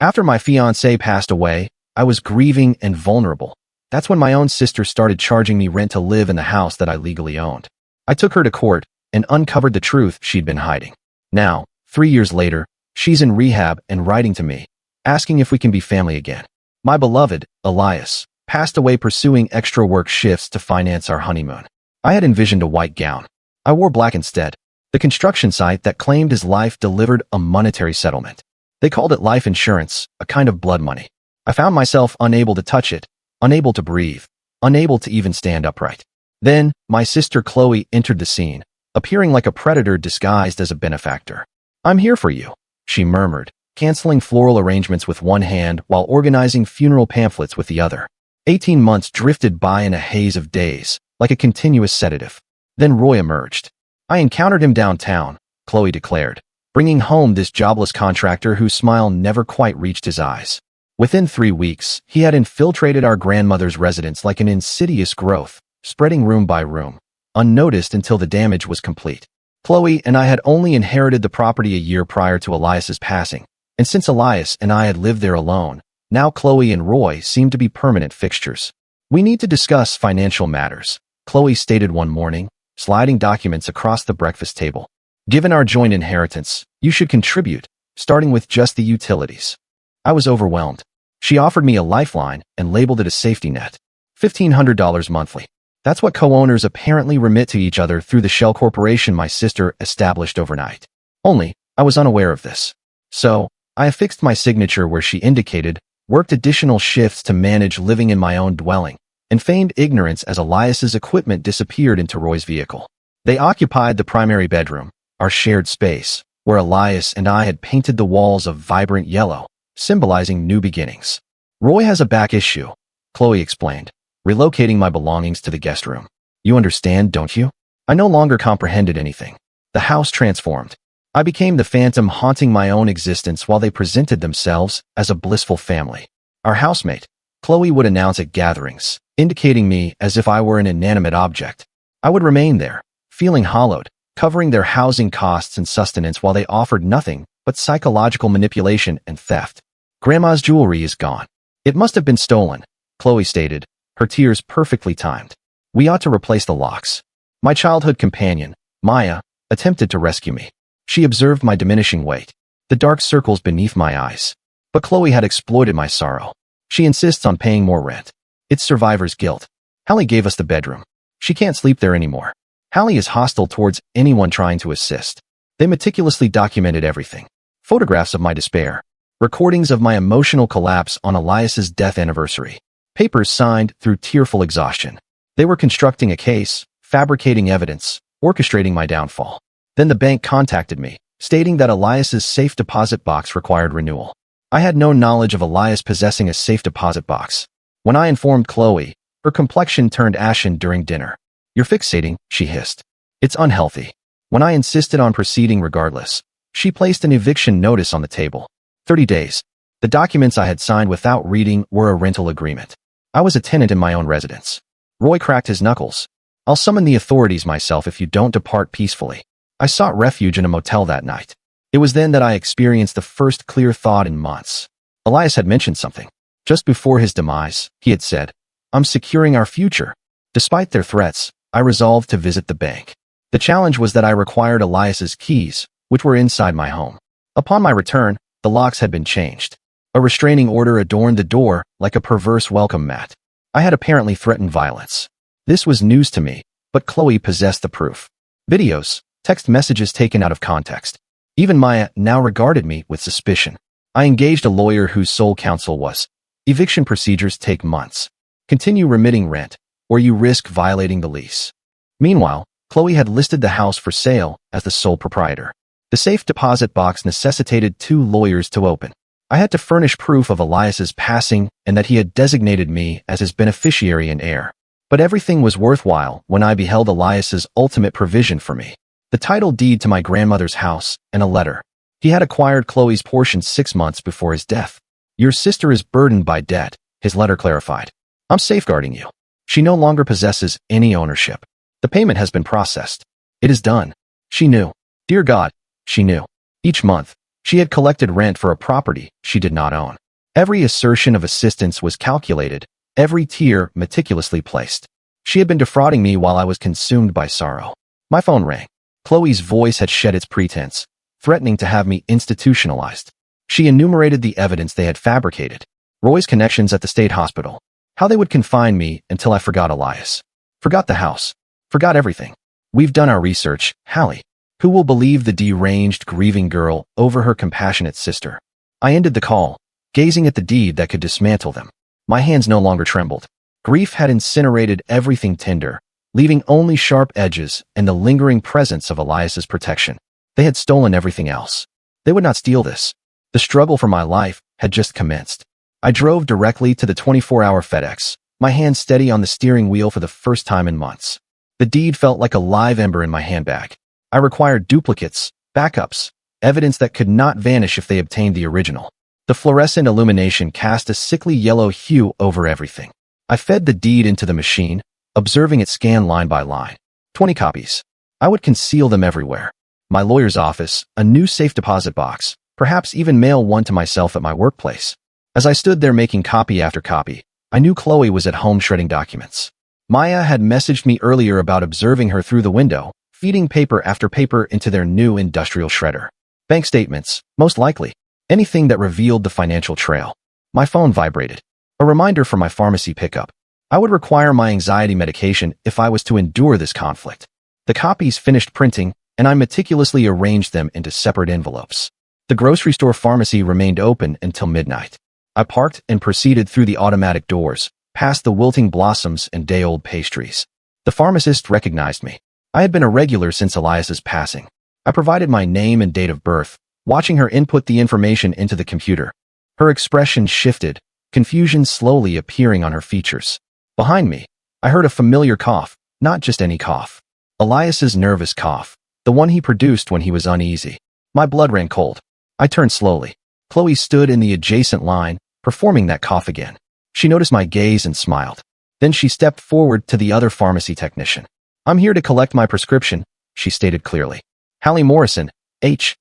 After my fiancé passed away, I was grieving and vulnerable. That's when my own sister started charging me rent to live in the house that I legally owned. I took her to court and uncovered the truth she'd been hiding. Now, 3 years later, she's in rehab and writing to me, asking if we can be family again. My beloved, Elias, passed away pursuing extra work shifts to finance our honeymoon. I had envisioned a white gown. I wore black instead. The construction site that claimed his life delivered a monetary settlement. They called it life insurance, a kind of blood money. I found myself unable to touch it, unable to breathe, unable to even stand upright. Then, my sister Chloe entered the scene, appearing like a predator disguised as a benefactor. "I'm here for you," she murmured, canceling floral arrangements with one hand while organizing funeral pamphlets with the other. 18 months drifted by in a haze of days, like a continuous sedative. Then Roy emerged. "I encountered him downtown," Chloe declared, bringing home this jobless contractor whose smile never quite reached his eyes. Within 3 weeks, he had infiltrated our grandmother's residence like an insidious growth, spreading room by room, unnoticed until the damage was complete. Chloe and I had only inherited the property a year prior to Elias's passing, and since Elias and I had lived there alone, now Chloe and Roy seemed to be permanent fixtures. "We need to discuss financial matters," Chloe stated one morning, sliding documents across the breakfast table. "Given our joint inheritance, you should contribute, starting with just the utilities." I was overwhelmed. She offered me a lifeline and labeled it a safety net. $1,500 monthly. That's what co-owners apparently remit to each other through the shell corporation my sister established overnight. Only, I was unaware of this. So, I affixed my signature where she indicated, worked additional shifts to manage living in my own dwelling, and feigned ignorance as Elias's equipment disappeared into Roy's vehicle. They occupied the primary bedroom, our shared space, where Elias and I had painted the walls of vibrant yellow, symbolizing new beginnings. "Roy has a back issue," Chloe explained, relocating my belongings to the guest room. "You understand, don't you?" I no longer comprehended anything. The house transformed. I became the phantom haunting my own existence while they presented themselves as a blissful family. "Our housemate," Chloe would announce at gatherings, indicating me as if I were an inanimate object. I would remain there, feeling hollowed, covering their housing costs and sustenance while they offered nothing but psychological manipulation and theft. "Grandma's jewelry is gone. It must have been stolen," Chloe stated, her tears perfectly timed. "We ought to replace the locks." My childhood companion, Maya, attempted to rescue me. She observed my diminishing weight, the dark circles beneath my eyes. But Chloe had exploited my sorrow. She insists on paying more rent. It's survivor's guilt. Hallie gave us the bedroom. She can't sleep there anymore. Hallie is hostile towards anyone trying to assist. They meticulously documented everything. Photographs of my despair. Recordings of my emotional collapse on Elias's death anniversary. Papers signed through tearful exhaustion. They were constructing a case, fabricating evidence, orchestrating my downfall. Then the bank contacted me, stating that Elias's safe deposit box required renewal. I had no knowledge of Elias possessing a safe deposit box. When I informed Chloe, her complexion turned ashen during dinner. "You're fixating," she hissed. "It's unhealthy." When I insisted on proceeding regardless, she placed an eviction notice on the table. 30 days. The documents I had signed without reading were a rental agreement. I was a tenant in my own residence. Roy cracked his knuckles. "I'll summon the authorities myself if you don't depart peacefully." I sought refuge in a motel that night. It was then that I experienced the first clear thought in months. Elias had mentioned something. Just before his demise, he had said, "I'm securing our future." Despite their threats, I resolved to visit the bank. The challenge was that I required Elias's keys, which were inside my home. Upon my return, the locks had been changed. A restraining order adorned the door like a perverse welcome mat. I had apparently threatened violence. This was news to me, but Chloe possessed the proof. Videos, text messages taken out of context. Even Maya now regarded me with suspicion. I engaged a lawyer whose sole counsel was, "Eviction procedures take months. Continue remitting rent, or you risk violating the lease." Meanwhile, Chloe had listed the house for sale as the sole proprietor. The safe deposit box necessitated 2 lawyers to open. I had to furnish proof of Elias's passing and that he had designated me as his beneficiary and heir. But everything was worthwhile when I beheld Elias's ultimate provision for me. The title deed to my grandmother's house and a letter. He had acquired Chloe's portion 6 months before his death. "Your sister is burdened by debt," his letter clarified. "I'm safeguarding you. She no longer possesses any ownership. The payment has been processed. It is done." She knew. Dear God, she knew. Each month, She had collected rent for a property she did not own. Every assertion of assistance was calculated, every tier meticulously placed. She had been defrauding me while I was consumed by sorrow. My phone rang. Chloe's voice had shed its pretense, threatening to have me institutionalized. She enumerated the evidence they had fabricated. Roy's connections at the state hospital. How they would confine me until I forgot Elias. Forgot the house. Forgot everything. We've done our research, Hallie. Who will believe the deranged, grieving girl over her compassionate sister? I ended the call, gazing at the deed that could dismantle them. My hands no longer trembled. Grief had incinerated everything tender, leaving only sharp edges and the lingering presence of Elias's protection. They had stolen everything else. They would not steal this. The struggle for my life had just commenced. I drove directly to the 24-hour FedEx, my hand steady on the steering wheel for the first time in months. The deed felt like a live ember in my handbag. I required duplicates, backups, evidence that could not vanish if they obtained the original. The fluorescent illumination cast a sickly yellow hue over everything. I fed the deed into the machine, observing it scan line by line. 20 copies. I would conceal them everywhere. My lawyer's office, a new safe deposit box, perhaps even mail one to myself at my workplace. As I stood there making copy after copy, I knew Chloe was at home shredding documents. Maya had messaged me earlier about observing her through the window, feeding paper after paper into their new industrial shredder. Bank statements, most likely. Anything that revealed the financial trail. My phone vibrated. A reminder for my pharmacy pickup. I would require my anxiety medication if I was to endure this conflict. The copies finished printing, and I meticulously arranged them into separate envelopes. The grocery store pharmacy remained open until midnight. I parked and proceeded through the automatic doors, past the wilting blossoms and day-old pastries. The pharmacist recognized me. I had been a regular since Elias's passing. I provided my name and date of birth, watching her input the information into the computer. Her expression shifted, confusion slowly appearing on her features. Behind me, I heard a familiar cough, not just any cough. Elias's nervous cough, the one he produced when he was uneasy. My blood ran cold. I turned slowly. Chloe stood in the adjacent line, performing that cough again. She noticed my gaze and smiled. Then she stepped forward to the other pharmacy technician. "I'm here to collect my prescription," she stated clearly. "Hallie Morrison, Hallie."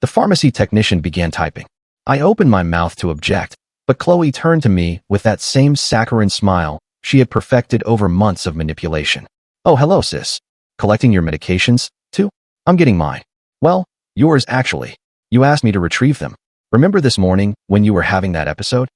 The pharmacy technician began typing. I opened my mouth to object, but Chloe turned to me with that same saccharine smile she had perfected over months of manipulation. "Oh, hello, sis. Collecting your medications, too? I'm getting mine." "Well, yours actually. You asked me to retrieve them. Remember this morning when you were having that episode?"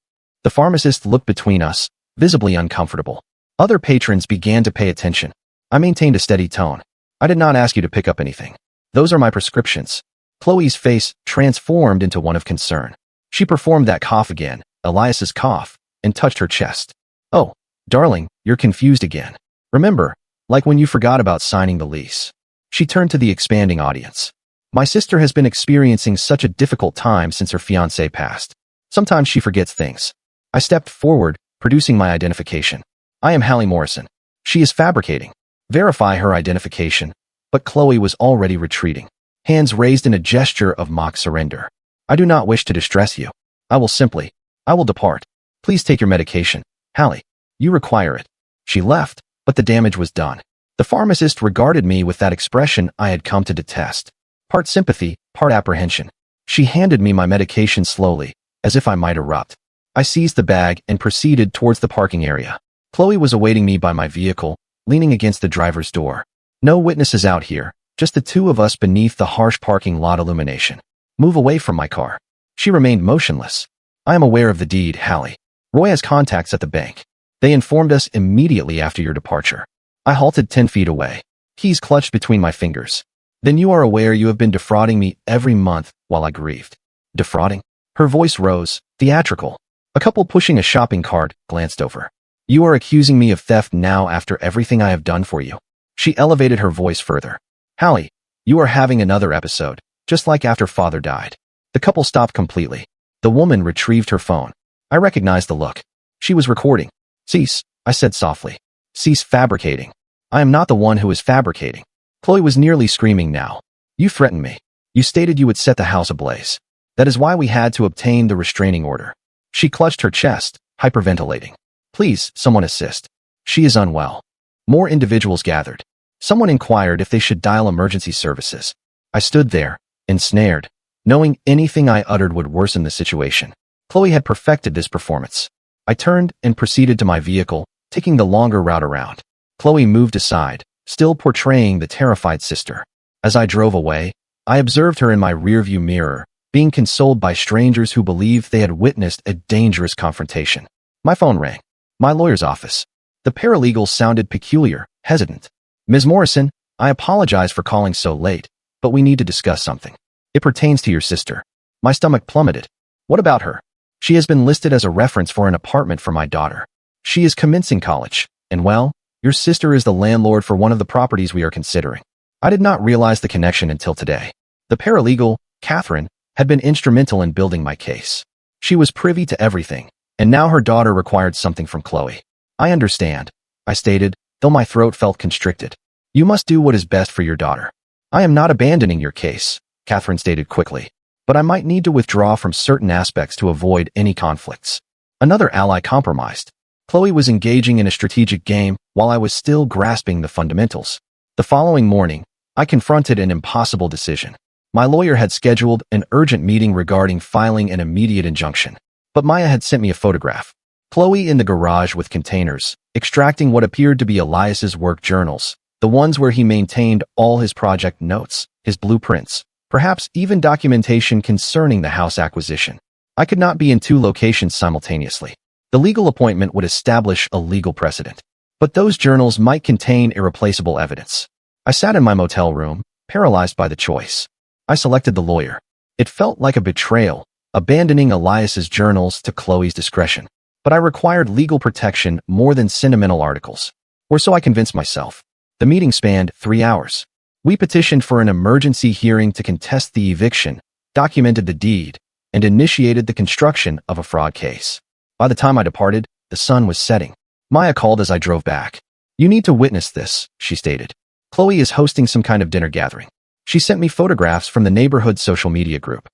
The pharmacist looked between us, visibly uncomfortable. Other patrons began to pay attention. I maintained a steady tone. "I did not ask you to pick up anything. Those are my prescriptions." Chloe's face transformed into one of concern. She performed that cough again, Elias's cough, and touched her chest. "Oh, darling, you're confused again. Remember, like when you forgot about signing the lease." She turned to the expanding audience. "My sister has been experiencing such a difficult time since her fiancé passed. Sometimes she forgets things." I stepped forward, producing my identification. "I am Hallie Morrison. She is fabricating." Verify her identification, but Chloe was already retreating, hands raised in a gesture of mock surrender. "I do not wish to distress you. I will depart. Please take your medication, Hallie. You require it." She left, but the damage was done. The pharmacist regarded me with that expression I had come to detest. Part sympathy, part apprehension. She handed me my medication slowly, as if I might erupt. I seized the bag and proceeded towards the parking area. Chloe was awaiting me by my vehicle, leaning against the driver's door. No witnesses out here, just the two of us beneath the harsh parking lot illumination. "Move away from my car." She remained motionless. "I am aware of the deed, Hallie. Roy has contacts at the bank. They informed us immediately after your departure." I halted 10 feet away, keys clutched between my fingers. "Then you are aware you have been defrauding me every month while I grieved." "Defrauding?" Her voice rose, theatrical. A couple pushing a shopping cart glanced over. "You are accusing me of theft now after everything I have done for you." She elevated her voice further. "Hallie, you are having another episode, just like after father died." The couple stopped completely. The woman retrieved her phone. I recognized the look. She was recording. "Cease," I said softly. "Cease fabricating. I am not the one who is fabricating." Chloe was nearly screaming now. "You threatened me. You stated you would set the house ablaze. That is why we had to obtain the restraining order." She clutched her chest, hyperventilating. "Please, someone assist. She is unwell." More individuals gathered. Someone inquired if they should dial emergency services. I stood there, ensnared, knowing anything I uttered would worsen the situation. Chloe had perfected this performance. I turned and proceeded to my vehicle, taking the longer route around. Chloe moved aside, still portraying the terrified sister. As I drove away, I observed her in my rearview mirror, being consoled by strangers who believed they had witnessed a dangerous confrontation. My phone rang. My lawyer's office. The paralegal sounded peculiar, hesitant. Ms. Morrison, I apologize for calling so late, but we need to discuss something. It pertains to your sister. My stomach plummeted. What about her? She has been listed as a reference for an apartment for my daughter. She is commencing college, and well, your sister is the landlord for one of the properties we are considering. I did not realize the connection until today. The paralegal, Catherine, had been instrumental in building my case. She was privy to everything, and now her daughter required something from Chloe. I understand, I stated, though my throat felt constricted. You must do what is best for your daughter. I am not abandoning your case, Catherine stated quickly, but I might need to withdraw from certain aspects to avoid any conflicts. Another ally compromised. Chloe was engaging in a strategic game while I was still grasping the fundamentals. The following morning, I confronted an impossible decision. My lawyer had scheduled an urgent meeting regarding filing an immediate injunction, but Maya had sent me a photograph. Chloe in the garage with containers, extracting what appeared to be Elias's work journals, the ones where he maintained all his project notes, his blueprints, perhaps even documentation concerning the house acquisition. I could not be in two locations simultaneously. The legal appointment would establish a legal precedent, but those journals might contain irreplaceable evidence. I sat in my motel room, paralyzed by the choice. I selected the lawyer. It felt like a betrayal, abandoning Elias's journals to Chloe's discretion. But I required legal protection more than sentimental articles. Or so I convinced myself. The meeting spanned 3 hours. We petitioned for an emergency hearing to contest the eviction, documented the deed, and initiated the construction of a fraud case. By the time I departed, the sun was setting. Maya called as I drove back. You need to witness this, she stated. Chloe is hosting some kind of dinner gathering. She sent me photographs from the neighborhood social media group.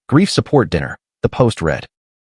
Grief support dinner, the post read.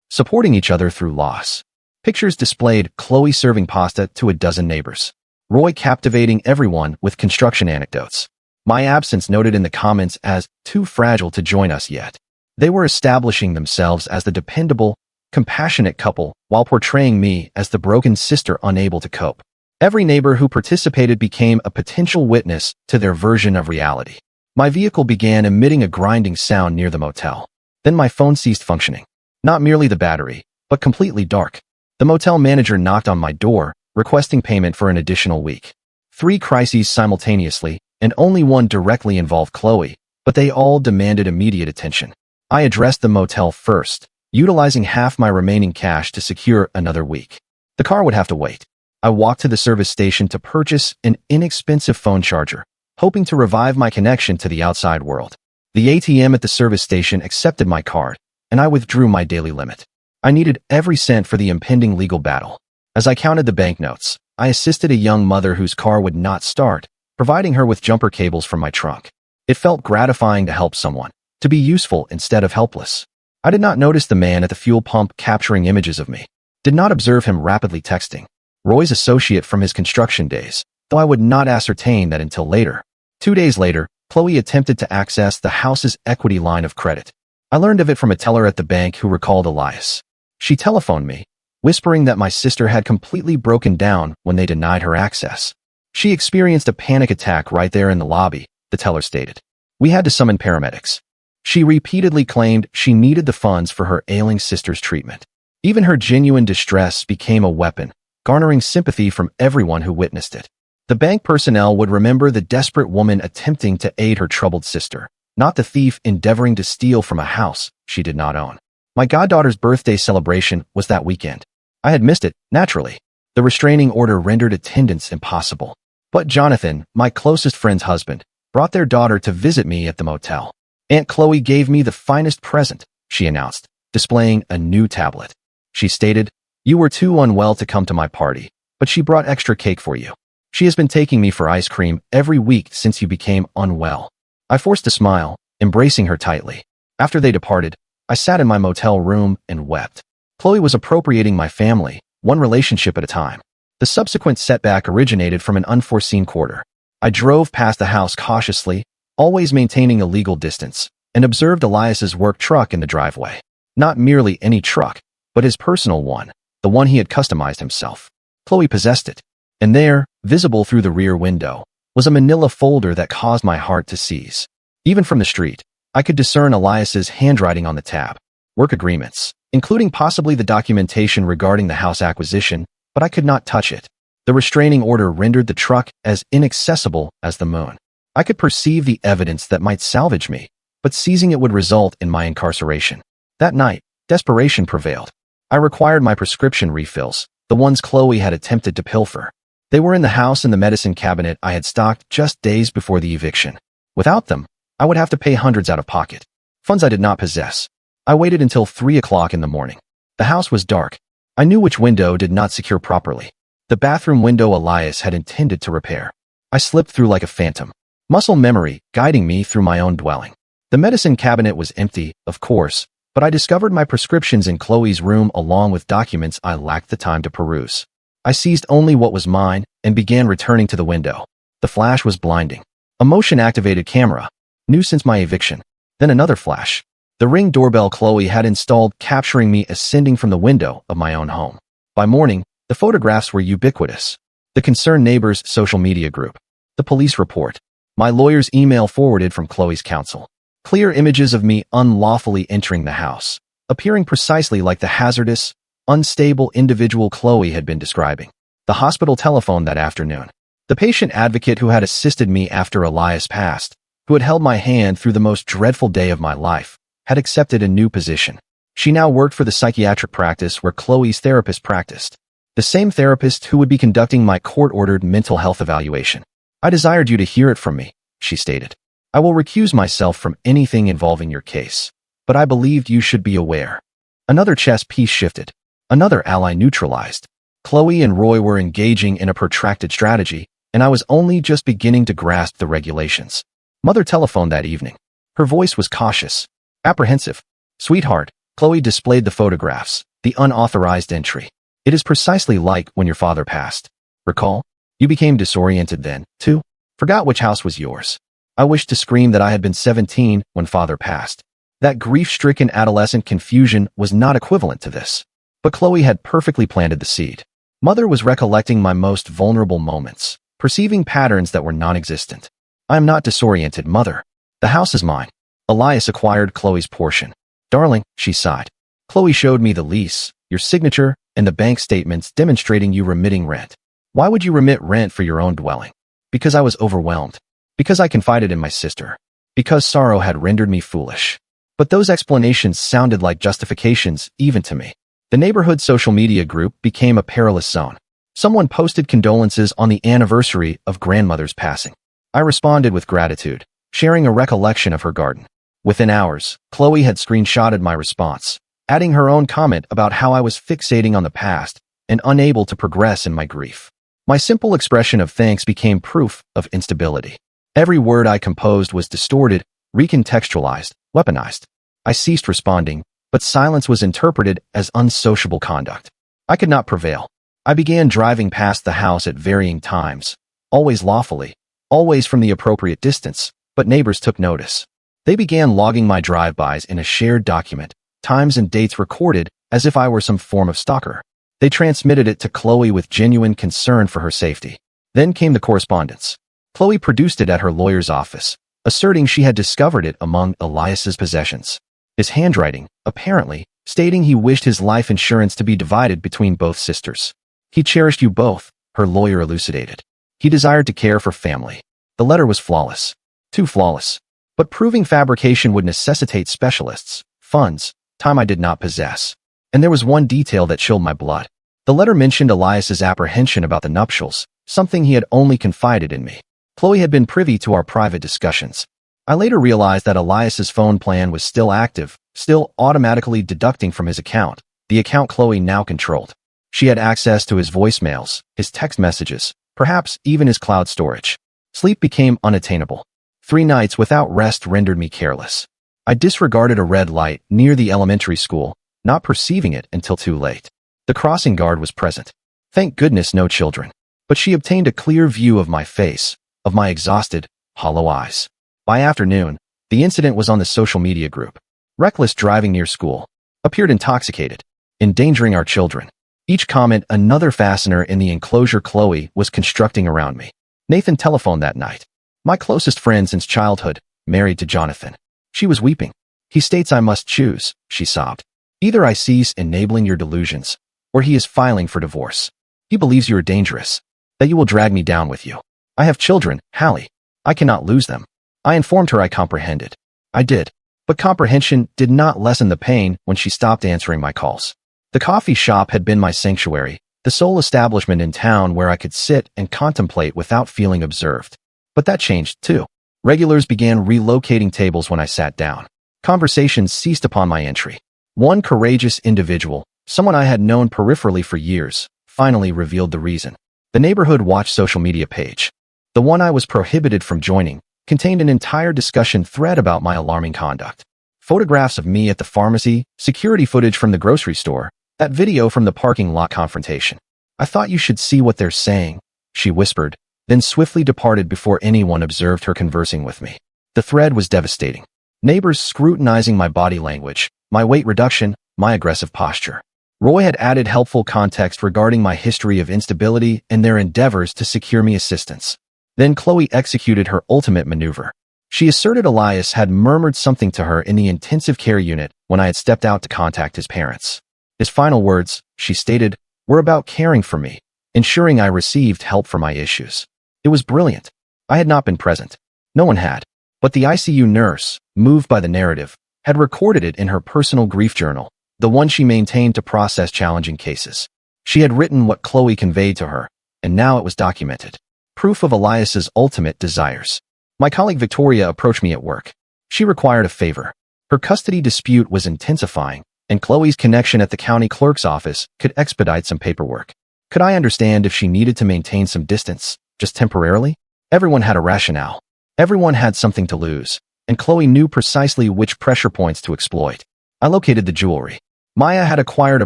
Supporting each other through loss. Pictures displayed Chloe serving pasta to a dozen neighbors. Roy captivating everyone with construction anecdotes. My absence noted in the comments as too fragile to join us yet. They were establishing themselves as the dependable, compassionate couple while portraying me as the broken sister unable to cope. Every neighbor who participated became a potential witness to their version of reality. My vehicle began emitting a grinding sound near the motel. Then my phone ceased functioning. Not merely the battery, but completely dark. The motel manager knocked on my door, requesting payment for an additional week. 3 crises simultaneously, and only one directly involved Chloe, but they all demanded immediate attention. I addressed the motel first, utilizing half my remaining cash to secure another week. The car would have to wait. I walked to the service station to purchase an inexpensive phone charger, hoping to revive my connection to the outside world. The ATM at the service station accepted my card, and I withdrew my daily limit. I needed every cent for the impending legal battle. As I counted the banknotes, I assisted a young mother whose car would not start, providing her with jumper cables from my trunk. It felt gratifying to help someone, to be useful instead of helpless. I did not notice the man at the fuel pump capturing images of me. Did not observe him rapidly texting. Roy's associate from his construction days, though I would not ascertain that until later. 2 days later, Chloe attempted to access the house's equity line of credit. I learned of it from a teller at the bank who recalled Elias. She telephoned me, whispering that my sister had completely broken down when they denied her access. She experienced a panic attack right there in the lobby, the teller stated. We had to summon paramedics. She repeatedly claimed she needed the funds for her ailing sister's treatment. Even her genuine distress became a weapon, garnering sympathy from everyone who witnessed it. The bank personnel would remember the desperate woman attempting to aid her troubled sister, not the thief endeavoring to steal from a house she did not own. My goddaughter's birthday celebration was that weekend. I had missed it, naturally. The restraining order rendered attendance impossible. But Jonathan, my closest friend's husband, brought their daughter to visit me at the motel. Aunt Chloe gave me the finest present, she announced, displaying a new tablet. She stated, "You were too unwell to come to my party, but she brought extra cake for you. She has been taking me for ice cream every week since you became unwell." I forced a smile, embracing her tightly. After they departed, I sat in my motel room and wept. Chloe was appropriating my family, one relationship at a time. The subsequent setback originated from an unforeseen quarter. I drove past the house cautiously, always maintaining a legal distance, and observed Elias's work truck in the driveway. Not merely any truck, but his personal one, the one he had customized himself. Chloe possessed it. And there, visible through the rear window, was a manila folder that caused my heart to seize. Even from the street, I could discern Elias's handwriting on the tab. Work agreements, including possibly the documentation regarding the house acquisition, but I could not touch it. The restraining order rendered the truck as inaccessible as the moon. I could perceive the evidence that might salvage me, but seizing it would result in my incarceration. That night, desperation prevailed. I required my prescription refills, the ones Chloe had attempted to pilfer. They were in the house in the medicine cabinet I had stocked just days before the eviction. Without them, I would have to pay hundreds out of pocket. Funds I did not possess. I waited until 3 o'clock in the morning. The house was dark. I knew which window did not secure properly. The bathroom window Elias had intended to repair. I slipped through like a phantom. Muscle memory guiding me through my own dwelling. The medicine cabinet was empty, of course, but I discovered my prescriptions in Chloe's room along with documents I lacked the time to peruse. I seized only what was mine and began returning to the window. The flash was blinding. A motion-activated camera, new since my eviction. Then another flash. The Ring doorbell Chloe had installed capturing me ascending from the window of my own home. By morning, the photographs were ubiquitous. The concerned neighbor's social media group. The police report. My lawyer's email forwarded from Chloe's counsel. Clear images of me unlawfully entering the house, appearing precisely like the hazardous, unstable individual Chloe had been describing. The hospital telephone that afternoon. The patient advocate who had assisted me after Elias passed, who had held my hand through the most dreadful day of my life, had accepted a new position. She now worked for the psychiatric practice where Chloe's therapist practiced. The same therapist who would be conducting my court-ordered mental health evaluation. I desired you to hear it from me, she stated. I will recuse myself from anything involving your case, but I believed you should be aware. Another chess piece shifted. Another ally neutralized. Chloe and Roy were engaging in a protracted strategy, and I was only just beginning to grasp the regulations. Mother telephoned that evening. Her voice was cautious, apprehensive. Sweetheart, Chloe displayed the photographs, the unauthorized entry. It is precisely like when your father passed. Recall? You became disoriented then, too? Forgot which house was yours. I wished to scream that I had been 17 when father passed. That grief-stricken adolescent confusion was not equivalent to this. But Chloe had perfectly planted the seed. Mother was recollecting my most vulnerable moments, perceiving patterns that were non-existent. I am not disoriented, Mother. The house is mine. Elias acquired Chloe's portion. Darling, she sighed. Chloe showed me the lease, your signature, and the bank statements demonstrating you remitting rent. Why would you remit rent for your own dwelling? Because I was overwhelmed. Because I confided in my sister. Because sorrow had rendered me foolish. But those explanations sounded like justifications even to me. The neighborhood social media group became a perilous zone. Someone posted condolences on the anniversary of grandmother's passing. I responded with gratitude, sharing a recollection of her garden. Within hours, Chloe had screenshotted my response, adding her own comment about how I was fixating on the past and unable to progress in my grief. My simple expression of thanks became proof of instability. Every word I composed was distorted, recontextualized, weaponized. I ceased responding, but silence was interpreted as unsociable conduct. I could not prevail. I began driving past the house at varying times, always lawfully, always from the appropriate distance, but neighbors took notice. They began logging my drive-bys in a shared document, times and dates recorded as if I were some form of stalker. They transmitted it to Chloe with genuine concern for her safety. Then came the correspondence. Chloe produced it at her lawyer's office, asserting she had discovered it among Elias's possessions. His handwriting, apparently, stating he wished his life insurance to be divided between both sisters. He cherished you both, her lawyer elucidated. He desired to care for family. The letter was flawless. Too flawless. But proving fabrication would necessitate specialists, funds, time I did not possess. And there was one detail that chilled my blood. The letter mentioned Elias's apprehension about the nuptials, something he had only confided in me. Chloe had been privy to our private discussions. I later realized that Elias's phone plan was still active, still automatically deducting from his account, the account Chloe now controlled. She had access to his voicemails, his text messages, perhaps even his cloud storage. Sleep became unattainable. 3 nights without rest rendered me careless. I disregarded a red light near the elementary school, not perceiving it until too late. The crossing guard was present. Thank goodness no children. But she obtained a clear view of my face, of my exhausted, hollow eyes. By afternoon, the incident was on the social media group. Reckless driving near school. Appeared intoxicated. Endangering our children. Each comment another fastener in the enclosure Chloe was constructing around me. Nathan telephoned that night. My closest friend since childhood, married to Jonathan. She was weeping. He states I must choose, she sobbed. Either I cease enabling your delusions, or he is filing for divorce. He believes you are dangerous, that you will drag me down with you. I have children, Hallie. I cannot lose them. I informed her I comprehended. I did. But comprehension did not lessen the pain when she stopped answering my calls. The coffee shop had been my sanctuary, the sole establishment in town where I could sit and contemplate without feeling observed. But that changed, too. Regulars began relocating tables when I sat down. Conversations ceased upon my entry. One courageous individual, someone I had known peripherally for years, finally revealed the reason. The neighborhood watch social media page, the one I was prohibited from joining, contained an entire discussion thread about my alarming conduct. Photographs of me at the pharmacy, security footage from the grocery store, that video from the parking lot confrontation. I thought you should see what they're saying, she whispered, then swiftly departed before anyone observed her conversing with me. The thread was devastating. Neighbors scrutinizing my body language, my weight reduction, my aggressive posture. Roy had added helpful context regarding my history of instability and their endeavors to secure me assistance. Then Chloe executed her ultimate maneuver. She asserted Elias had murmured something to her in the intensive care unit when I had stepped out to contact his parents. His final words, she stated, were about caring for me, ensuring I received help for my issues. It was brilliant. I had not been present. No one had. But the ICU nurse, moved by the narrative, had recorded it in her personal grief journal, the one she maintained to process challenging cases. She had written what Chloe conveyed to her, and now it was documented. Proof of Elias's ultimate desires. My colleague Victoria approached me at work. She required a favor. Her custody dispute was intensifying, and Chloe's connection at the county clerk's office could expedite some paperwork. Could I understand if she needed to maintain some distance, just temporarily? Everyone had a rationale. Everyone had something to lose, and Chloe knew precisely which pressure points to exploit. I located the jewelry. Maya had acquired a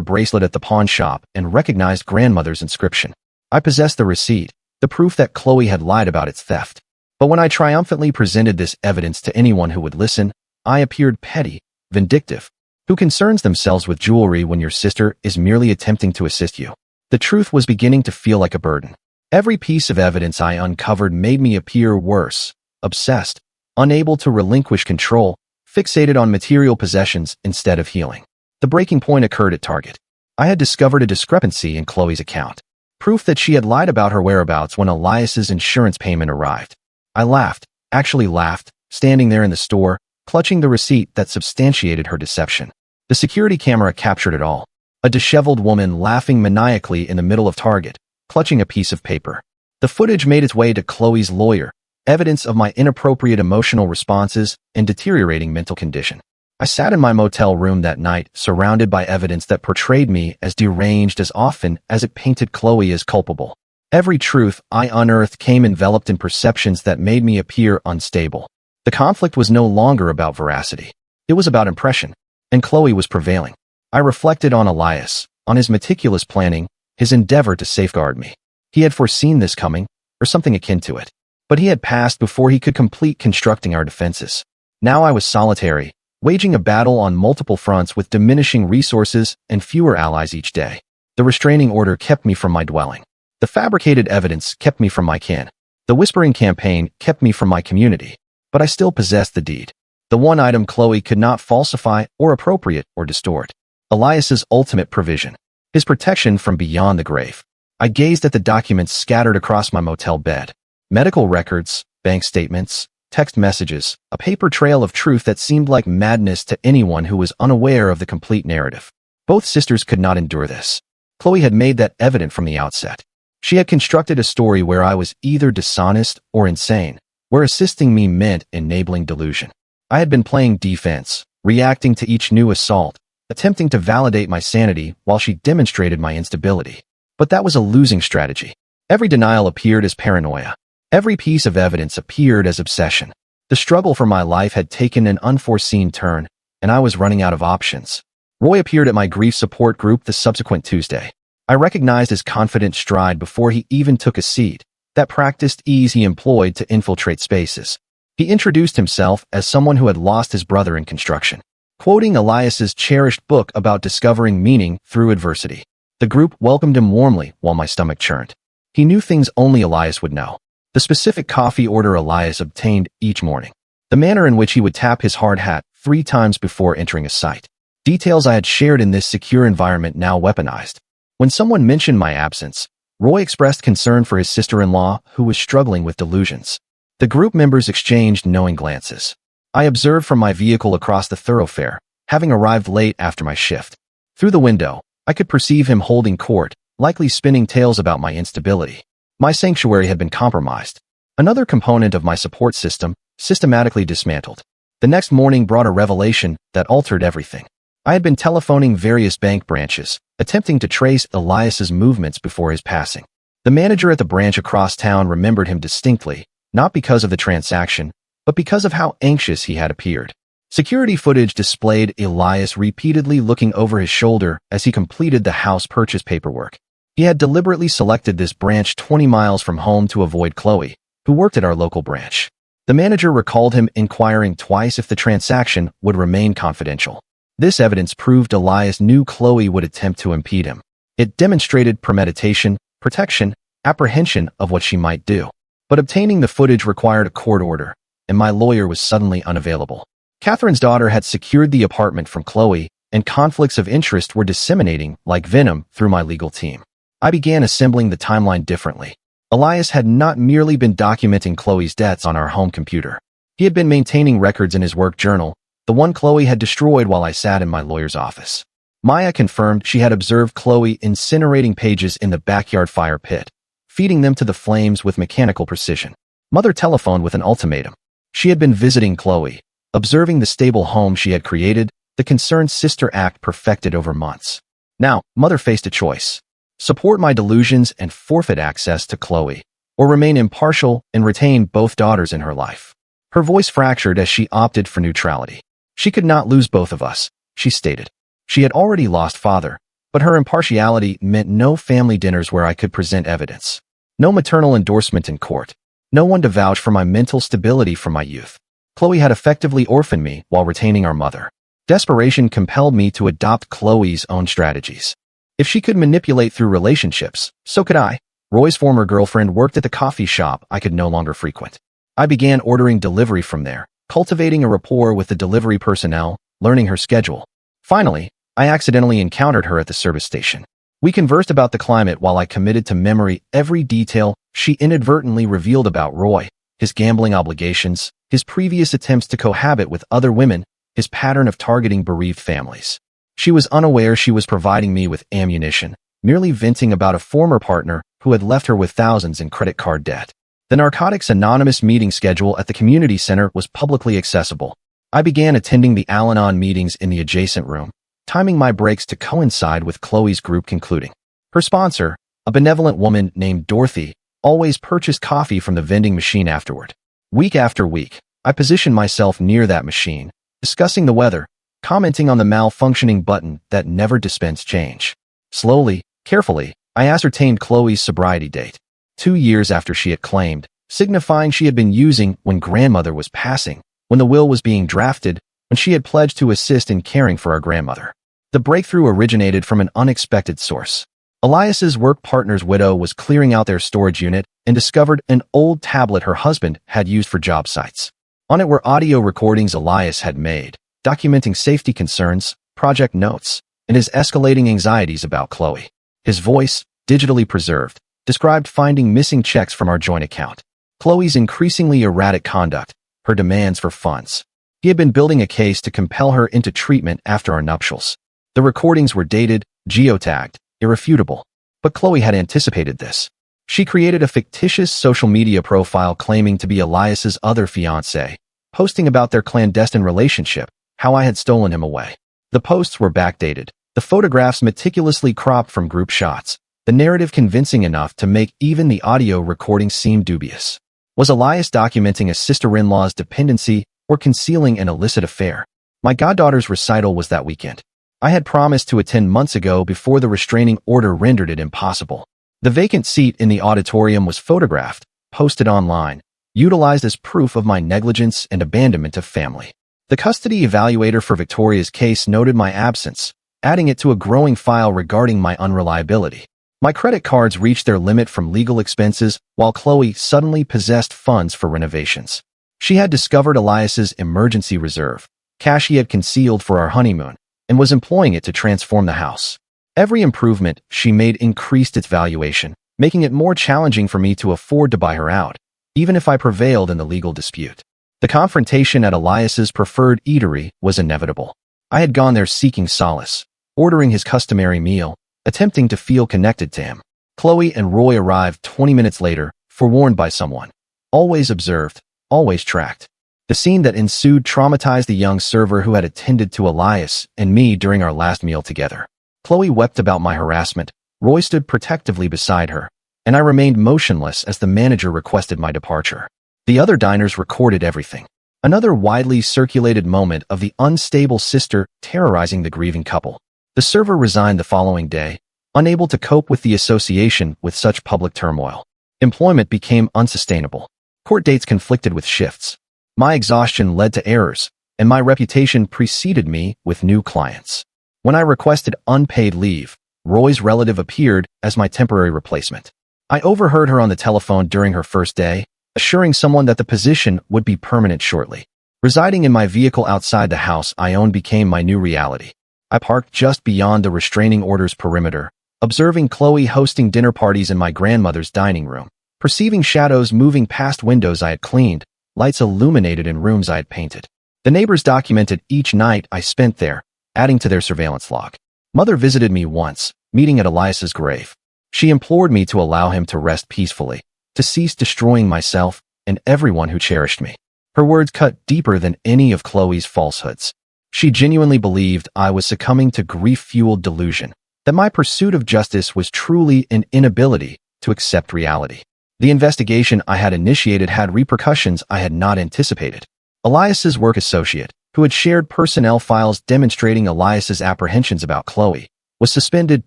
bracelet at the pawn shop and recognized grandmother's inscription. I possessed the receipt, the proof that Chloe had lied about its theft. But when I triumphantly presented this evidence to anyone who would listen, I appeared petty, vindictive. Who concerns themselves with jewelry when your sister is merely attempting to assist you? The truth was beginning to feel like a burden. Every piece of evidence I uncovered made me appear worse, obsessed, unable to relinquish control, fixated on material possessions instead of healing. The breaking point occurred at Target. I had discovered a discrepancy in Chloe's account. Proof that she had lied about her whereabouts when Elias's insurance payment arrived. I laughed, actually laughed, standing there in the store, clutching the receipt that substantiated her deception. The security camera captured it all. A disheveled woman laughing maniacally in the middle of Target, clutching a piece of paper. The footage made its way to Chloe's lawyer, evidence of my inappropriate emotional responses and deteriorating mental condition. I sat in my motel room that night, surrounded by evidence that portrayed me as deranged as often as it painted Chloe as culpable. Every truth I unearthed came enveloped in perceptions that made me appear unstable. The conflict was no longer about veracity. It was about impression, and Chloe was prevailing. I reflected on Elias, on his meticulous planning, his endeavor to safeguard me. He had foreseen this coming, or something akin to it. But he had passed before he could complete constructing our defenses. Now I was solitary, waging a battle on multiple fronts with diminishing resources and fewer allies each day. The restraining order kept me from my dwelling. The fabricated evidence kept me from my kin. The whispering campaign kept me from my community. But I still possessed the deed. The one item Chloe could not falsify or appropriate or distort. Elias's ultimate provision. His protection from beyond the grave. I gazed at the documents scattered across my motel bed. Medical records, bank statements, text messages, a paper trail of truth that seemed like madness to anyone who was unaware of the complete narrative. Both sisters could not endure this. Chloe had made that evident from the outset. She had constructed a story where I was either dishonest or insane, where assisting me meant enabling delusion. I had been playing defense, reacting to each new assault, attempting to validate my sanity while she demonstrated my instability. But that was a losing strategy. Every denial appeared as paranoia. Every piece of evidence appeared as obsession. The struggle for my life had taken an unforeseen turn, and I was running out of options. Roy appeared at my grief support group the subsequent Tuesday. I recognized his confident stride before he even took a seat, that practiced ease he employed to infiltrate spaces. He introduced himself as someone who had lost his brother in construction, quoting Elias's cherished book about discovering meaning through adversity. The group welcomed him warmly while my stomach churned. He knew things only Elias would know. The specific coffee order Elias obtained each morning. The manner in which he would tap his hard hat 3 times before entering a site. Details I had shared in this secure environment now weaponized. When someone mentioned my absence, Roy expressed concern for his sister-in-law who was struggling with delusions. The group members exchanged knowing glances. I observed from my vehicle across the thoroughfare, having arrived late after my shift. Through the window, I could perceive him holding court, likely spinning tales about my instability. My sanctuary had been compromised. Another component of my support system, systematically dismantled. The next morning brought a revelation that altered everything. I had been telephoning various bank branches, attempting to trace Elias's movements before his passing. The manager at the branch across town remembered him distinctly, not because of the transaction, but because of how anxious he had appeared. Security footage displayed Elias repeatedly looking over his shoulder as he completed the house purchase paperwork. He had deliberately selected this branch 20 miles from home to avoid Chloe, who worked at our local branch. The manager recalled him inquiring twice if the transaction would remain confidential. This evidence proved Elias knew Chloe would attempt to impede him. It demonstrated premeditation, protection, apprehension of what she might do. But obtaining the footage required a court order, and my lawyer was suddenly unavailable. Catherine's daughter had secured the apartment from Chloe, and conflicts of interest were disseminating like venom through my legal team. I began assembling the timeline differently. Elias had not merely been documenting Chloe's debts on our home computer. He had been maintaining records in his work journal, the one Chloe had destroyed while I sat in my lawyer's office. Maya confirmed she had observed Chloe incinerating pages in the backyard fire pit, feeding them to the flames with mechanical precision. Mother telephoned with an ultimatum. She had been visiting Chloe, observing the stable home she had created, the concerned sister act perfected over months. Now, Mother faced a choice. Support my delusions and forfeit access to Chloe, or remain impartial and retain both daughters in her life. Her voice fractured as she opted for neutrality. She could not lose both of us, she stated. She had already lost father, but her impartiality meant no family dinners where I could present evidence. No maternal endorsement in court. No one to vouch for my mental stability from my youth. Chloe had effectively orphaned me while retaining our mother. Desperation compelled me to adopt Chloe's own strategies. If she could manipulate through relationships, so could I. Roy's former girlfriend worked at the coffee shop I could no longer frequent. I began ordering delivery from there, cultivating a rapport with the delivery personnel, learning her schedule. Finally, I accidentally encountered her at the service station. We conversed about the climate while I committed to memory every detail she inadvertently revealed about Roy, his gambling obligations, his previous attempts to cohabit with other women, his pattern of targeting bereaved families. She was unaware she was providing me with ammunition, merely venting about a former partner who had left her with thousands in credit card debt. The Narcotics Anonymous meeting schedule at the community center was publicly accessible. I began attending the Al-Anon meetings in the adjacent room, timing my breaks to coincide with Chloe's group concluding. Her sponsor, a benevolent woman named Dorothy, always purchased coffee from the vending machine afterward. Week after week, I positioned myself near that machine, discussing the weather, commenting on the malfunctioning button that never dispensed change. Slowly, carefully, I ascertained Chloe's sobriety date. 2 years after she had claimed, signifying she had been using when grandmother was passing, when the will was being drafted, when she had pledged to assist in caring for our grandmother. The breakthrough originated from an unexpected source. Elias's work partner's widow was clearing out their storage unit and discovered an old tablet her husband had used for job sites. On it were audio recordings Elias had made, documenting safety concerns, project notes, and his escalating anxieties about Chloe. His voice, digitally preserved, described finding missing checks from our joint account. Chloe's increasingly erratic conduct, her demands for funds. He had been building a case to compel her into treatment after our nuptials. The recordings were dated, geotagged, irrefutable. But Chloe had anticipated this. She created a fictitious social media profile claiming to be Elias's other fiancée, posting about their clandestine relationship, how I had stolen him away. The posts were backdated, the photographs meticulously cropped from group shots, the narrative convincing enough to make even the audio recording seem dubious. Was Elias documenting a sister-in-law's dependency or concealing an illicit affair? My goddaughter's recital was that weekend. I had promised to attend months ago before the restraining order rendered it impossible. The vacant seat in the auditorium was photographed, posted online, utilized as proof of my negligence and abandonment of family. The custody evaluator for Victoria's case noted my absence, adding it to a growing file regarding my unreliability. My credit cards reached their limit from legal expenses, while Chloe suddenly possessed funds for renovations. She had discovered Elias's emergency reserve, cash he had concealed for our honeymoon, and was employing it to transform the house. Every improvement she made increased its valuation, making it more challenging for me to afford to buy her out, even if I prevailed in the legal dispute. The confrontation at Elias's preferred eatery was inevitable. I had gone there seeking solace, ordering his customary meal, attempting to feel connected to him. Chloe and Roy arrived 20 minutes later, forewarned by someone. Always observed, always tracked. The scene that ensued traumatized the young server who had attended to Elias and me during our last meal together. Chloe wept about my harassment, Roy stood protectively beside her, and I remained motionless as the manager requested my departure. The other diners recorded everything. Another widely circulated moment of the unstable sister terrorizing the grieving couple. The server resigned the following day, unable to cope with the association with such public turmoil. Employment became unsustainable. Court dates conflicted with shifts. My exhaustion led to errors, and my reputation preceded me with new clients. When I requested unpaid leave, Roy's relative appeared as my temporary replacement. I overheard her on the telephone during her first day, assuring someone that the position would be permanent shortly. Residing in my vehicle outside the house I owned became my new reality. I parked just beyond the restraining order's perimeter, observing Chloe hosting dinner parties in my grandmother's dining room, perceiving shadows moving past windows I had cleaned, lights illuminated in rooms I had painted. The neighbors documented each night I spent there, adding to their surveillance log. Mother visited me once, meeting at Elias's grave. She implored me to allow him to rest peacefully, to cease destroying myself and everyone who cherished me. Her words cut deeper than any of Chloe's falsehoods. She genuinely believed I was succumbing to grief-fueled delusion, that my pursuit of justice was truly an inability to accept reality. The investigation I had initiated had repercussions I had not anticipated. Elias's work associate, who had shared personnel files demonstrating Elias's apprehensions about Chloe, was suspended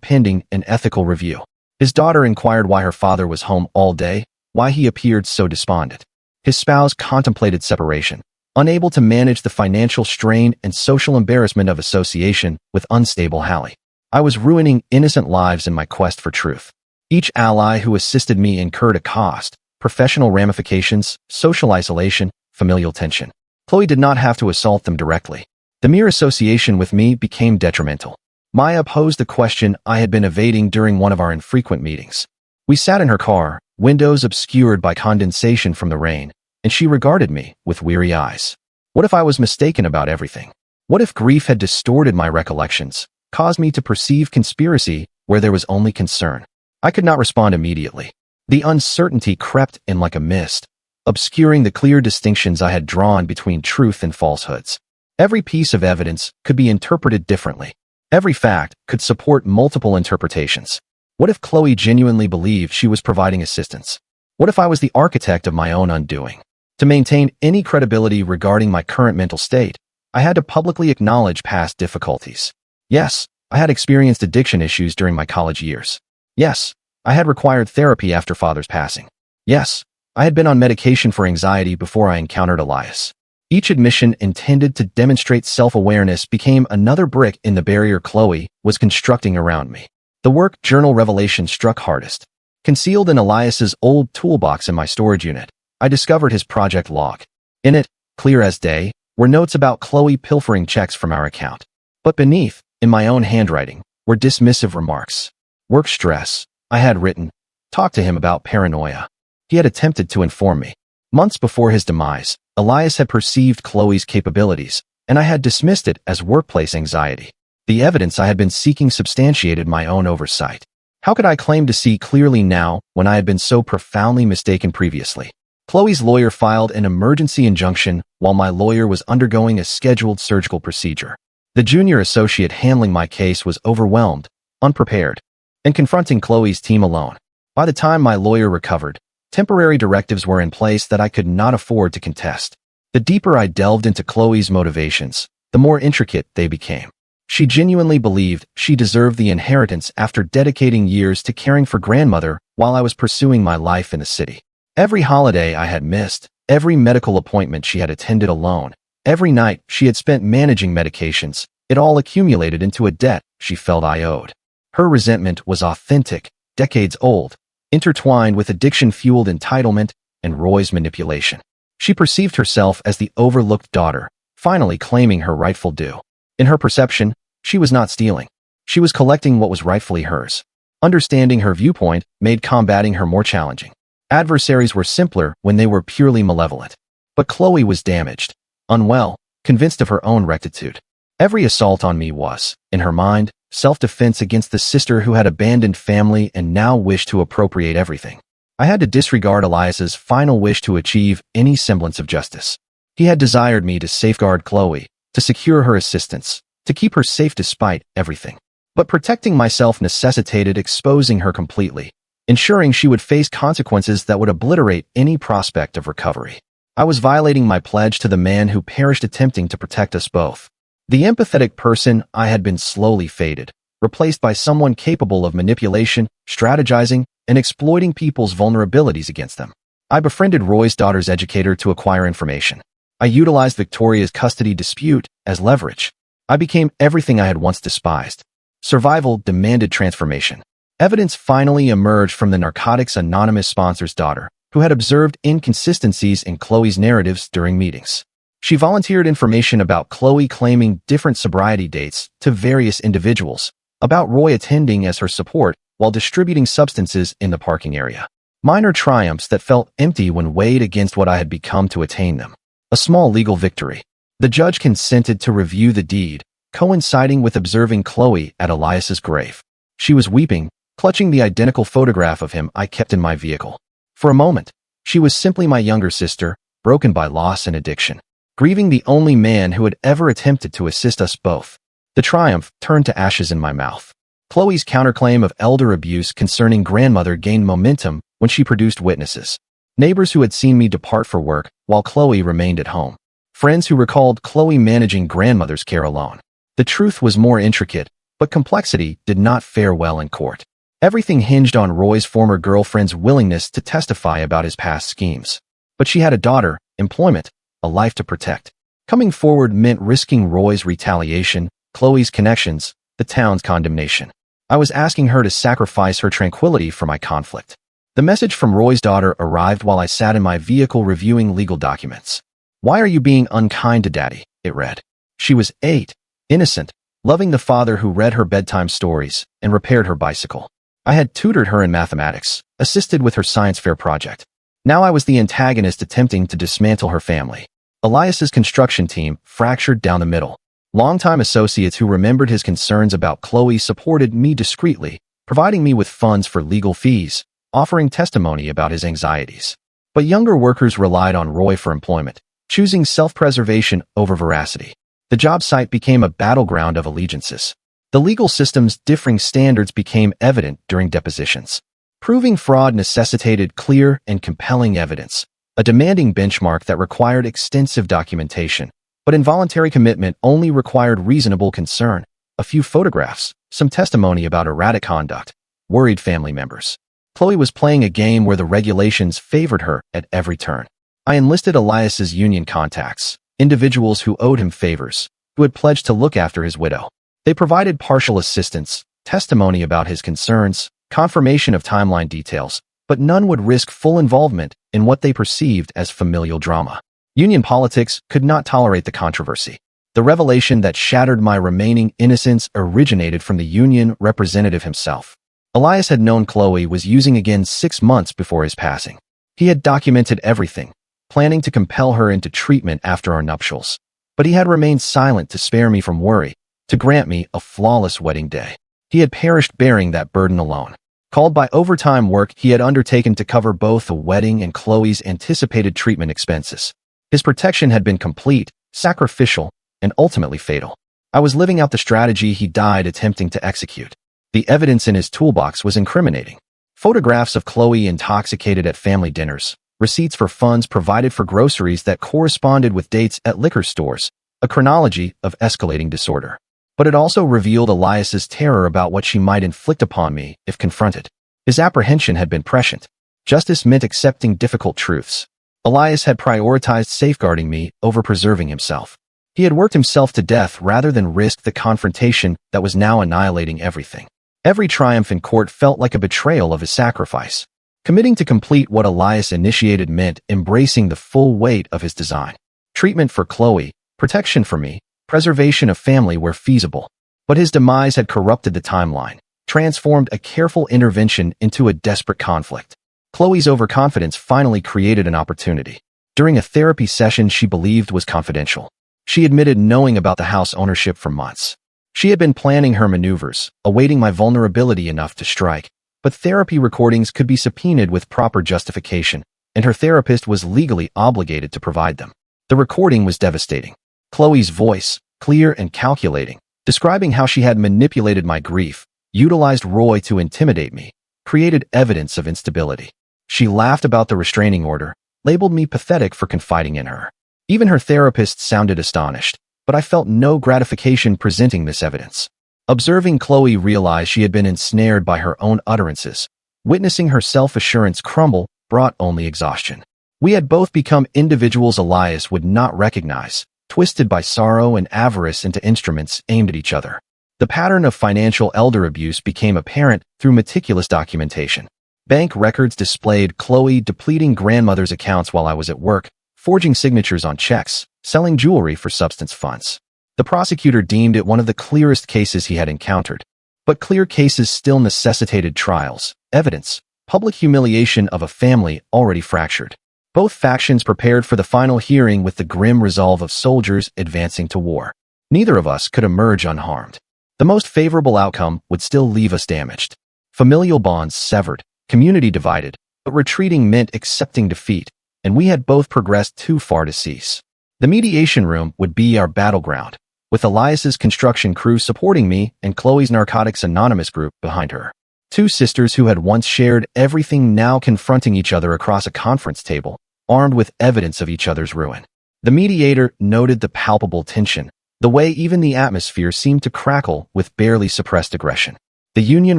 pending an ethical review. His daughter inquired why her father was home all day, why he appeared so despondent. His spouse contemplated separation, unable to manage the financial strain and social embarrassment of association with unstable Hallie. I was ruining innocent lives in my quest for truth. Each ally who assisted me incurred a cost, professional ramifications, social isolation, familial tension. Chloe did not have to assault them directly. The mere association with me became detrimental. Maya posed the question I had been evading during one of our infrequent meetings. We sat in her car, windows obscured by condensation from the rain, and she regarded me with weary eyes. What if I was mistaken about everything? What if grief had distorted my recollections, caused me to perceive conspiracy where there was only concern? I could not respond immediately. The uncertainty crept in like a mist, obscuring the clear distinctions I had drawn between truth and falsehoods. Every piece of evidence could be interpreted differently. Every fact could support multiple interpretations. What if Chloe genuinely believed she was providing assistance? What if I was the architect of my own undoing? To maintain any credibility regarding my current mental state, I had to publicly acknowledge past difficulties. Yes, I had experienced addiction issues during my college years. Yes, I had required therapy after father's passing. Yes, I had been on medication for anxiety before I encountered Elias. Each admission intended to demonstrate self-awareness became another brick in the barrier Chloe was constructing around me. The work journal revelation struck hardest. Concealed in Elias's old toolbox in my storage unit, I discovered his project log. In it, clear as day, were notes about Chloe pilfering checks from our account. But beneath, in my own handwriting, were dismissive remarks. Work stress, I had written. Talked to him about paranoia. He had attempted to inform me. Months before his demise, Elias had perceived Chloe's capabilities, and I had dismissed it as workplace anxiety. The evidence I had been seeking substantiated my own oversight. How could I claim to see clearly now when I had been so profoundly mistaken previously? Chloe's lawyer filed an emergency injunction while my lawyer was undergoing a scheduled surgical procedure. The junior associate handling my case was overwhelmed, unprepared, and confronting Chloe's team alone. By the time my lawyer recovered, temporary directives were in place that I could not afford to contest. The deeper I delved into Chloe's motivations, the more intricate they became. She genuinely believed she deserved the inheritance after dedicating years to caring for grandmother while I was pursuing my life in the city. Every holiday I had missed, every medical appointment she had attended alone, every night she had spent managing medications, it all accumulated into a debt she felt I owed. Her resentment was authentic, decades old, intertwined with addiction-fueled entitlement and Roy's manipulation. She perceived herself as the overlooked daughter, finally claiming her rightful due. In her perception, she was not stealing. She was collecting what was rightfully hers. Understanding her viewpoint made combating her more challenging. Adversaries were simpler when they were purely malevolent. But Chloe was damaged, unwell, convinced of her own rectitude. Every assault on me was, in her mind, self-defense against the sister who had abandoned family and now wished to appropriate everything. I had to disregard Elias's final wish to achieve any semblance of justice. He had desired me to safeguard Chloe, to secure her assistance, to keep her safe despite everything. But protecting myself necessitated exposing her completely, ensuring she would face consequences that would obliterate any prospect of recovery. I was violating my pledge to the man who perished attempting to protect us both. The empathetic person I had been slowly faded, replaced by someone capable of manipulation, strategizing, and exploiting people's vulnerabilities against them. I befriended Roy's daughter's educator to acquire information. I utilized Victoria's custody dispute as leverage. I became everything I had once despised. Survival demanded transformation. Evidence finally emerged from the Narcotics Anonymous sponsor's daughter, who had observed inconsistencies in Chloe's narratives during meetings. She volunteered information about Chloe claiming different sobriety dates to various individuals, about Roy attending as her support while distributing substances in the parking area. Minor triumphs that felt empty when weighed against what I had become to attain them. A small legal victory. The judge consented to review the deed, coinciding with observing Chloe at Elias's grave. She was weeping, clutching the identical photograph of him I kept in my vehicle. For a moment, she was simply my younger sister, broken by loss and addiction, grieving the only man who had ever attempted to assist us both. The triumph turned to ashes in my mouth. Chloe's counterclaim of elder abuse concerning grandmother gained momentum when she produced witnesses. Neighbors who had seen me depart for work while Chloe remained at home. Friends who recalled Chloe managing grandmother's care alone. The truth was more intricate, but complexity did not fare well in court. Everything hinged on Roy's former girlfriend's willingness to testify about his past schemes. But she had a daughter, employment, a life to protect. Coming forward meant risking Roy's retaliation, Chloe's connections, the town's condemnation. I was asking her to sacrifice her tranquility for my conflict. The message from Roy's daughter arrived while I sat in my vehicle reviewing legal documents. "Why are you being unkind to Daddy?" it read. She was 8, innocent, loving the father who read her bedtime stories and repaired her bicycle. I had tutored her in mathematics, assisted with her science fair project. Now I was the antagonist attempting to dismantle her family. Elias's construction team fractured down the middle. Longtime associates who remembered his concerns about Chloe supported me discreetly, providing me with funds for legal fees, offering testimony about his anxieties. But younger workers relied on Roy for employment, choosing self-preservation over veracity. The job site became a battleground of allegiances. The legal system's differing standards became evident during depositions. Proving fraud necessitated clear and compelling evidence, a demanding benchmark that required extensive documentation. But involuntary commitment only required reasonable concern, a few photographs, some testimony about erratic conduct, worried family members. Chloe was playing a game where the regulations favored her at every turn. I enlisted Elias's union contacts, individuals who owed him favors, who had pledged to look after his widow. They provided partial assistance, testimony about his concerns, confirmation of timeline details, but none would risk full involvement in what they perceived as familial drama. Union politics could not tolerate the controversy. The revelation that shattered my remaining innocence originated from the union representative himself. Elias had known Chloe was using again 6 months before his passing. He had documented everything, planning to compel her into treatment after our nuptials. But he had remained silent to spare me from worry, to grant me a flawless wedding day. He had perished bearing that burden alone. Called by overtime work he had undertaken to cover both the wedding and Chloe's anticipated treatment expenses. His protection had been complete, sacrificial, and ultimately fatal. I was living out the strategy he died attempting to execute. The evidence in his toolbox was incriminating. Photographs of Chloe intoxicated at family dinners, receipts for funds provided for groceries that corresponded with dates at liquor stores, a chronology of escalating disorder. But it also revealed Elias's terror about what she might inflict upon me if confronted. His apprehension had been prescient. Justice meant accepting difficult truths. Elias had prioritized safeguarding me over preserving himself. He had worked himself to death rather than risk the confrontation that was now annihilating everything. Every triumph in court felt like a betrayal of his sacrifice. Committing to complete what Elias initiated meant embracing the full weight of his design. Treatment for Chloe, protection for me, preservation of family where feasible. But his demise had corrupted the timeline, transformed a careful intervention into a desperate conflict. Chloe's overconfidence finally created an opportunity. During a therapy session she believed was confidential, she admitted knowing about the house ownership for months. She had been planning her maneuvers, awaiting my vulnerability enough to strike. But therapy recordings could be subpoenaed with proper justification, and her therapist was legally obligated to provide them. The recording was devastating. Chloe's voice, clear and calculating, describing how she had manipulated my grief, utilized Roy to intimidate me, created evidence of instability. She laughed about the restraining order, labeled me pathetic for confiding in her. Even her therapist sounded astonished, but I felt no gratification presenting this evidence. Observing Chloe realized she had been ensnared by her own utterances. Witnessing her self-assurance crumble brought only exhaustion. We had both become individuals Elias would not recognize, twisted by sorrow and avarice into instruments aimed at each other. The pattern of financial elder abuse became apparent through meticulous documentation. Bank records displayed Chloe depleting grandmother's accounts while I was at work, forging signatures on checks, selling jewelry for substance funds. The prosecutor deemed it one of the clearest cases he had encountered. But clear cases still necessitated trials, evidence, public humiliation of a family already fractured. Both factions prepared for the final hearing with the grim resolve of soldiers advancing to war. Neither of us could emerge unharmed. The most favorable outcome would still leave us damaged. Familial bonds severed, community divided, but retreating meant accepting defeat, and we had both progressed too far to cease. The mediation room would be our battleground, with Elias's construction crew supporting me and Chloe's Narcotics Anonymous group behind her. Two sisters who had once shared everything now confronting each other across a conference table, armed with evidence of each other's ruin. The mediator noted the palpable tension, the way even the atmosphere seemed to crackle with barely suppressed aggression. The union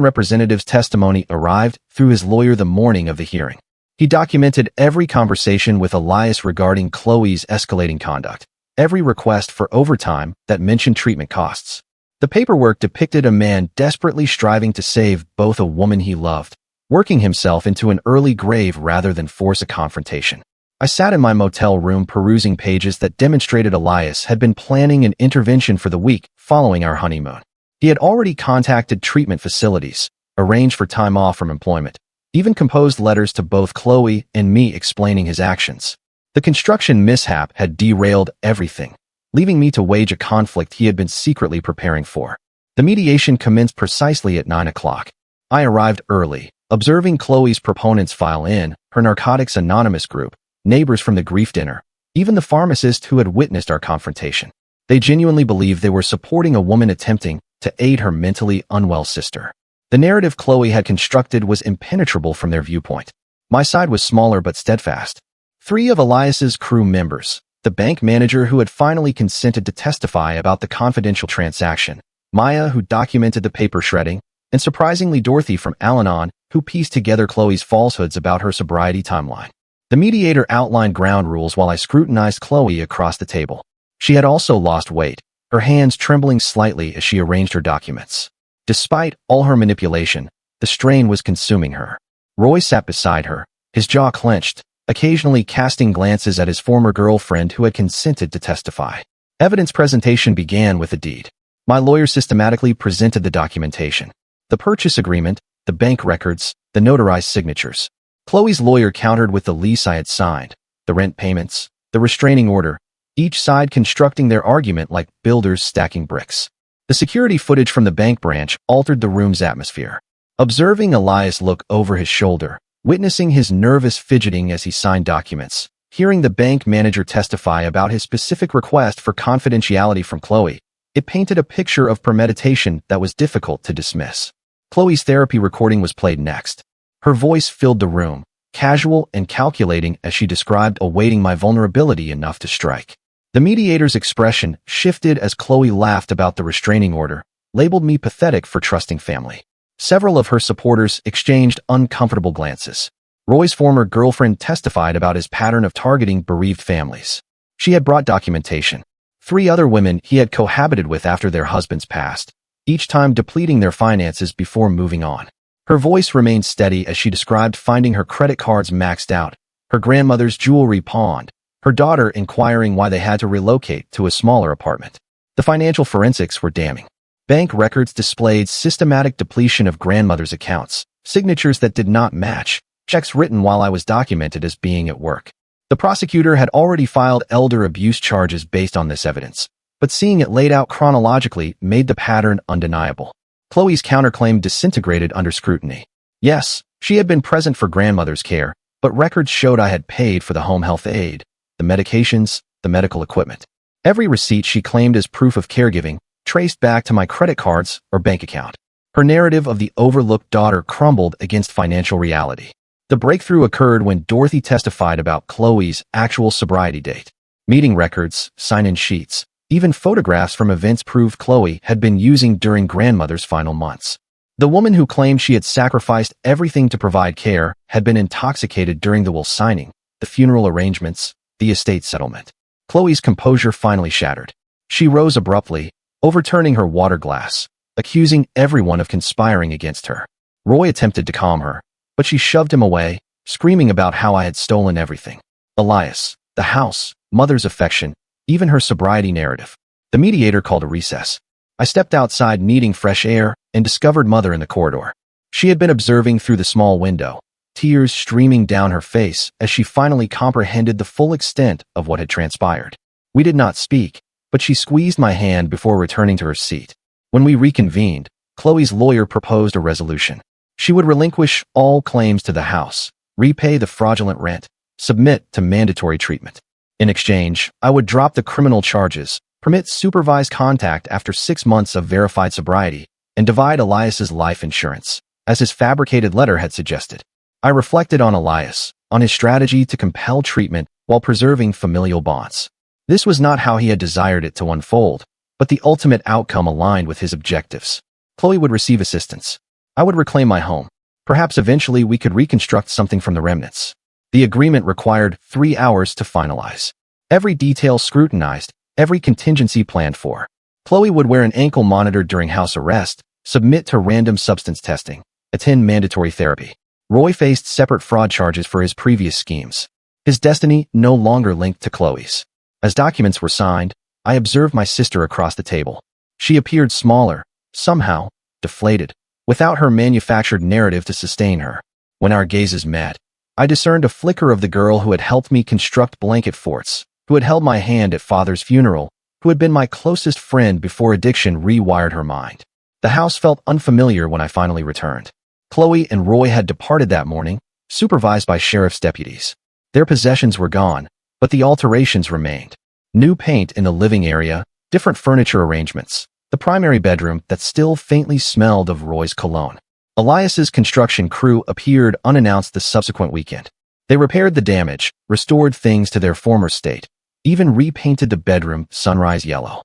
representative's testimony arrived through his lawyer the morning of the hearing. He documented every conversation with Elias regarding Chloe's escalating conduct, every request for overtime that mentioned treatment costs. The paperwork depicted a man desperately striving to save both a woman he loved, working himself into an early grave rather than force a confrontation. I sat in my motel room perusing pages that demonstrated Elias had been planning an intervention for the week following our honeymoon. He had already contacted treatment facilities, arranged for time off from employment, even composed letters to both Chloe and me explaining his actions. The construction mishap had derailed everything, leaving me to wage a conflict he had been secretly preparing for. The mediation commenced precisely at 9 o'clock. I arrived early, observing Chloe's proponents file in, her Narcotics Anonymous group, neighbors from the grief dinner, even the pharmacist who had witnessed our confrontation. They genuinely believed they were supporting a woman attempting to aid her mentally unwell sister. The narrative Chloe had constructed was impenetrable from their viewpoint. My side was smaller but steadfast. 3 of Elias's crew members, the bank manager who had finally consented to testify about the confidential transaction, Maya who documented the paper shredding, and surprisingly Dorothy from Al-Anon who pieced together Chloe's falsehoods about her sobriety timeline. The mediator outlined ground rules while I scrutinized Chloe across the table. She had also lost weight, her hands trembling slightly as she arranged her documents. Despite all her manipulation, the strain was consuming her. Roy sat beside her, his jaw clenched, occasionally casting glances at his former girlfriend who had consented to testify. Evidence presentation began with a deed. My lawyer systematically presented the documentation. The purchase agreement, the bank records, the notarized signatures. Chloe's lawyer countered with the lease I had signed, the rent payments, the restraining order, each side constructing their argument like builders stacking bricks. The security footage from the bank branch altered the room's atmosphere. Observing Elias look over his shoulder, witnessing his nervous fidgeting as he signed documents, hearing the bank manager testify about his specific request for confidentiality from Chloe, it painted a picture of premeditation that was difficult to dismiss. Chloe's therapy recording was played next. Her voice filled the room, casual and calculating as she described awaiting my vulnerability enough to strike. The mediator's expression shifted as Chloe laughed about the restraining order, labeled me pathetic for trusting family. Several of her supporters exchanged uncomfortable glances. Roy's former girlfriend testified about his pattern of targeting bereaved families. She had brought documentation. 3 other women he had cohabited with after their husbands passed, each time depleting their finances before moving on. Her voice remained steady as she described finding her credit cards maxed out, her grandmother's jewelry pawned, her daughter inquiring why they had to relocate to a smaller apartment. The financial forensics were damning. Bank records displayed systematic depletion of grandmother's accounts, signatures that did not match, checks written while I was documented as being at work. The prosecutor had already filed elder abuse charges based on this evidence, but seeing it laid out chronologically made the pattern undeniable. Chloe's counterclaim disintegrated under scrutiny. Yes, she had been present for grandmother's care, but records showed I had paid for the home health aid, the medications, the medical equipment. Every receipt she claimed as proof of caregiving traced back to my credit cards or bank account. Her narrative of the overlooked daughter crumbled against financial reality. The breakthrough occurred when Dorothy testified about Chloe's actual sobriety date. Meeting records, sign-in sheets, even photographs from events proved Chloe had been using during grandmother's final months. The woman who claimed she had sacrificed everything to provide care had been intoxicated during the will signing, the funeral arrangements, the estate settlement. Chloe's composure finally shattered. She rose abruptly, overturning her water glass, accusing everyone of conspiring against her. Roy attempted to calm her, but she shoved him away, screaming about how I had stolen everything. Elias, the house, mother's affection, even her sobriety narrative. The mediator called a recess. I stepped outside needing fresh air and discovered Mother in the corridor. She had been observing through the small window, tears streaming down her face as she finally comprehended the full extent of what had transpired. We did not speak, but she squeezed my hand before returning to her seat. When we reconvened, Chloe's lawyer proposed a resolution. She would relinquish all claims to the house, repay the fraudulent rent, submit to mandatory treatment. In exchange, I would drop the criminal charges, permit supervised contact after 6 months of verified sobriety, and divide Elias's life insurance, as his fabricated letter had suggested. I reflected on Elias, on his strategy to compel treatment while preserving familial bonds. This was not how he had desired it to unfold, but the ultimate outcome aligned with his objectives. Chloe would receive assistance. I would reclaim my home. Perhaps eventually we could reconstruct something from the remnants. The agreement required 3 hours to finalize. Every detail scrutinized, every contingency planned for. Chloe would wear an ankle monitor during house arrest, submit to random substance testing, attend mandatory therapy. Roy faced separate fraud charges for his previous schemes. His destiny no longer linked to Chloe's. As documents were signed, I observed my sister across the table. She appeared smaller, somehow, deflated, without her manufactured narrative to sustain her. When our gazes met, I discerned a flicker of the girl who had helped me construct blanket forts, who had held my hand at Father's funeral, who had been my closest friend before addiction rewired her mind. The house felt unfamiliar when I finally returned. Chloe and Roy had departed that morning, supervised by sheriff's deputies. Their possessions were gone, but the alterations remained. New paint in the living area, different furniture arrangements, the primary bedroom that still faintly smelled of Roy's cologne. Elias's construction crew appeared unannounced the subsequent weekend. They repaired the damage, restored things to their former state, even repainted the bedroom sunrise yellow.